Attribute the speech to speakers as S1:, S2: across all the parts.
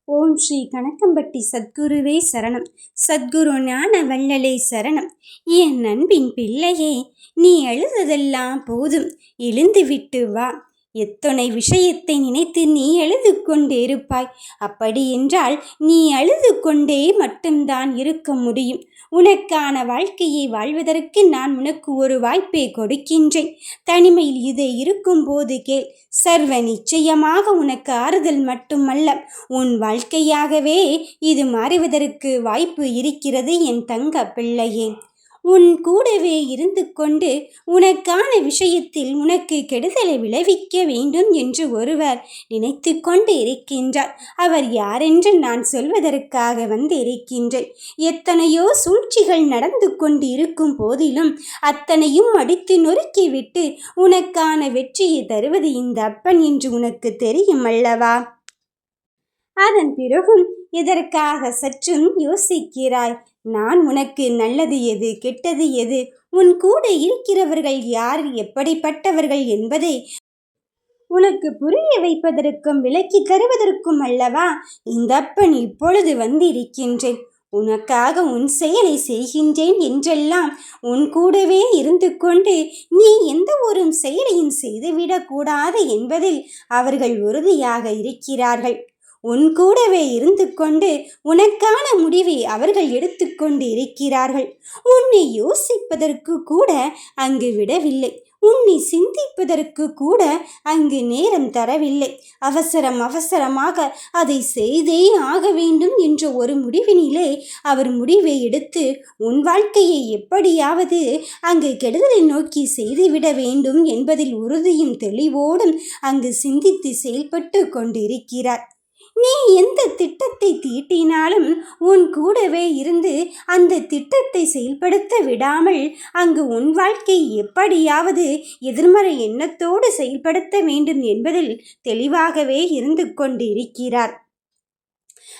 S1: ஓம் ஸ்ரீ கணக்கம்பட்டி சத்குருவே சரணம். சத்குரு ஞான வள்ளலே சரணம். என் அன்பின் பிள்ளையே, நீ அழுததெல்லாம் போதும், எழுந்து விட்டு வா. எத்தனை விஷயத்தை நினைத்து நீ அழுது கொண்டே இருப்பாய். அப்படி என்றால் நீ அழுது கொண்டே மட்டும்தான் இருக்க முடியும். உனக்கான வாழ்க்கையை வாழ்வதற்கு நான் உனக்கு ஒரு வாய்ப்பை கொடுக்கின்றேன். தனிமையில் இதை இருக்கும் போது கேள். சர்வ நிச்சயமாக உனக்கு ஆறுதல் மட்டுமல்ல, உன் வாழ்க்கையாகவே இது மாறுவதற்கு வாய்ப்பு இருக்கிறது என் தங்க பிள்ளையே. உன் கூடவே இருந்து கொண்டு உனக்கான விஷயத்தில் உனக்கு கெடுதலை விளைவிக்க வேண்டும் என்று ஒருவர் நினைத்து கொண்டு இருக்கின்றார். அவர் யாரென்று நான் சொல்வதற்காக வந்து இருக்கின்றேன். எத்தனையோ சூழ்ச்சிகள் நடந்து கொண்டு இருக்கும் போதிலும் அத்தனையும் அடித்து நொறுக்கிவிட்டு உனக்கான வெற்றியை தருவது இந்த அப்பன் என்று உனக்கு தெரியும் அல்லவா? அதன் பிறகும் எதற்காக சற்றும் யோசிக்கிறாய்? நான் உனக்கு நல்லது எது, கெட்டது எது, உன் கூட இருக்கிறவர்கள் யார், எப்படிப்பட்டவர்கள் என்பதை உனக்கு புரிய வைப்பதற்கும் விளக்கி தருவதற்கும் அல்லவா இந்த அப்பன் இப்பொழுது வந்திருக்கின்றேன். உனக்காக உன் செயலை செய்கின்றேன் என்றெல்லாம் உன் கூடவே இருந்து கொண்டு நீ எந்த ஒரு செயலையும் செய்துவிடக்கூடாது என்பதில் அவர்கள் உறுதியாக இருக்கிறார்கள். உன் கூடவே இருந்து கொண்டு உனக்கான முடிவை அவர்கள் எடுத்துக்கொண்டு இருக்கிறார்கள். உன்னை யோசிப்பதற்கு கூட அங்கு விடவில்லை. உன்னை சிந்திப்பதற்கு கூட அங்கு நேரம் தரவில்லை. அவசரமாக அதை செய்தே ஆக வேண்டும் என்ற ஒரு முடிவினிலே அவர் முடிவை எடுத்து உன் வாழ்க்கையை எப்படியாவது அங்கு கெடுதலை நோக்கி செய்துவிட வேண்டும் என்பதில் உறுதியும் தெளிவோடும் அங்கு சிந்தித்து செயல்பட்டு கொண்டிருக்கிறார். நீ எந்த திட்டத்தை தீட்டினாலும் உன் கூடவே இருந்து அந்த திட்டத்தை செயல்படுத்த விடாமல் அங்கு உன் வாழ்க்கை எப்படியாவது எதிர்மறை எண்ணத்தோடு செயல்படுத்த வேண்டும் என்பதில் தெளிவாகவே இருந்து கொண்டிருக்கிறார்.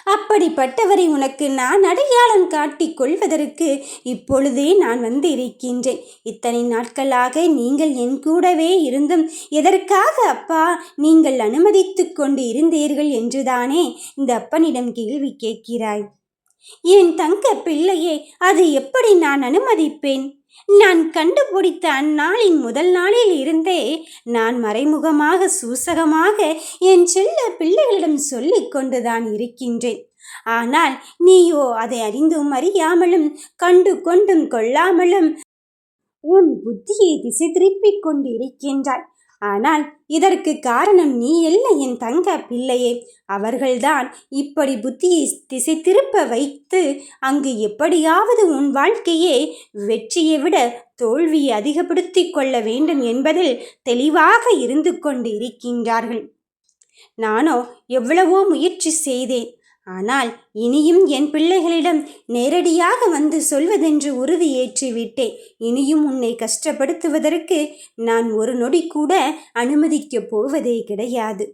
S1: அப்படிப்பட்டவரை உனக்கு நான் அடையாளம் காட்டிக் கொள்வதற்கு இப்பொழுதே நான் வந்து இருக்கின்றேன். இத்தனை நாட்களாக நீங்கள் என் கூடவே இருந்தும் எதற்காக அப்பா நீங்கள் அனுமதித்து கொண்டு இருந்தீர்கள் என்றுதானே இந்த அப்பனிடம் கேள்வி கேட்கிறாய். என் தங்க பிள்ளையே, அதை எப்படி நான் அனுமதிப்பேன்? நான் கண்டுபிடித்த அந்நாளின் முதல் நாளில் இருந்தே நான் மறைமுகமாக சூசகமாக என் செல்ல பிள்ளைகளிடம் சொல்லிக் கொண்டுதான் இருக்கின்றேன். ஆனால் நீயோ அதை அறிந்தும் அறியாமலும் கண்டு கொண்டும் கொள்ளாமலும் உன் புத்தியை திசை திருப்பிக் கொண்டு இருக்கின்றாய். ஆனால் இதற்கு காரணம் நீ அல்ல என் தங்க பிள்ளையே. அவர்கள்தான் இப்படி புத்தியை திசை திருப்ப வைத்து அங்கு எப்படியாவது உன் வாழ்க்கையே வெற்றியை விட தோல்வியை அதிகப்படுத்தி கொள்ள வேண்டும் என்பதில் தெளிவாக இருந்து கொண்டு இருக்கின்றார்கள். நானோ எவ்வளவோ முயற்சி செய்தேன். ஆனால் இனியும் என் பிள்ளைகளிடம் நேரடியாக வந்து சொல்வதென்று உறுதி ஏற்றிவிட்டேன். இனியும் உன்னை கஷ்டப்படுத்துவதற்கு நான் ஒரு நொடி கூட அனுமதிக்கப் போவதே கிடையாது.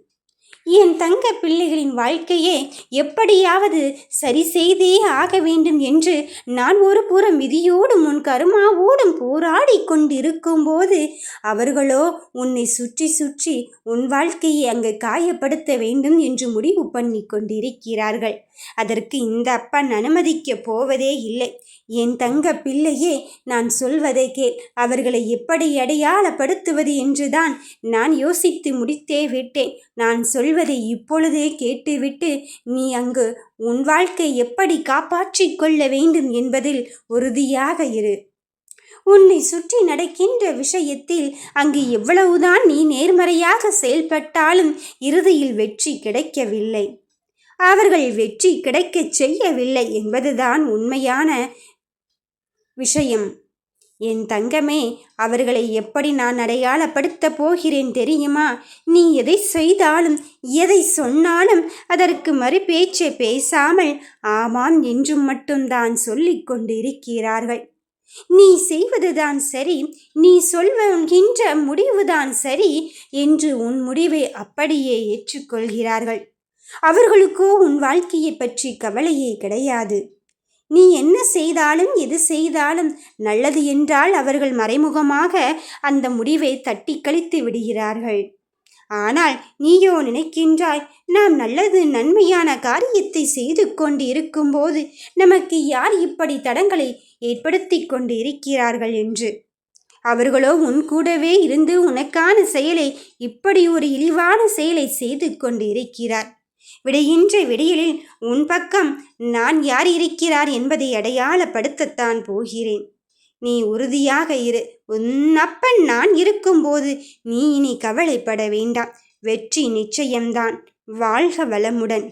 S1: என் தங்க பிள்ளைகளின் வாழ்க்கையே எப்படியாவது சரி செய்தே ஆக வேண்டும் என்று நான் ஒரு புறம் விதியோடும் உன் கருமாவோடும் போராடி கொண்டிருக்கும் போது அவர்களோ உன்னை சுற்றி சுற்றி உன் வாழ்க்கையை அங்கு காயப்படுத்த வேண்டும் என்று முடிவு பண்ணி கொண்டிருக்கிறார்கள். அதற்கு இந்த அப்பன் அனுமதிக்கப் போவதே இல்லை. என் தங்க பிள்ளையே, நான் சொல்வதை கேள். அவர்களை எப்படி அடையாளப்படுத்துவது என்றுதான் நான் யோசித்து முடித்தே விட்டேன். நான் சொல்வதை இப்பொழுதே கேட்டுவிட்டு நீ அங்கு உன் வாழ்க்கை எப்படி காப்பாற்றிக் கொள்ள வேண்டும் என்பதில் உறுதியாக இரு. உன்னை சுற்றி நடக்கின்ற விஷயத்தில் அங்கு எவ்வளவுதான் நீ நேர்மறையாக செயல்பட்டாலும் இறுதியில் வெற்றி கிடைக்கவில்லை. அவர்கள் வெற்றி கிடைக்கச் செய்யவில்லை என்பதுதான் உண்மையான விஷயம். என் தங்கமே, அவர்களை எப்படி நான் அடையாளப்படுத்தப் போகிறேன் தெரியுமா? நீ எதை செய்தாலும் எதை சொன்னாலும் அதற்கு மறுபேச்சை பேசாமல் ஆமாம் என்றும் மட்டும்தான் சொல்லிக் கொண்டு இருக்கிறார்கள். நீ செய்வதுதான் சரி, நீ சொல்கின்ற முடிவுதான் சரி என்று உன் முடிவை அப்படியே ஏற்றுக்கொள்கிறார்கள். அவர்களுக்கோ உன் வாழ்க்கையை பற்றி கவலையே கிடையாது. நீ என்ன செய்தாலும் எது செய்தாலும் நல்லது என்றால் அவர்கள் மறைமுகமாக அந்த முடிவை தட்டி கழித்து விடுகிறார்கள். ஆனால் நீயோ நினைக்கின்றாய், நாம் நல்லது நன்மையான காரியத்தை செய்து கொண்டு இருக்கும்போது நமக்கு யார் இப்படி தடங்களை ஏற்படுத்தி கொண்டு இருக்கிறார்கள் என்று. அவர்களோ உன் கூடவே இருந்து உனக்கான செயலை, இப்படி ஒரு இழிவான செயலை செய்து கொண்டு இருக்கிறார். விடுகின்ற விடியலில் உன் பக்கம் நான் யார் இருக்கிறார் என்பதை அடையாளப்படுத்தத்தான் போகிறேன். நீ உறுதியாக இரு. உன் அப்பன் நான் இருக்கும்போது நீ இனி கவலைப்பட வேண்டாம். வெற்றி நிச்சயம்தான். வாழ்க வளமுடன்.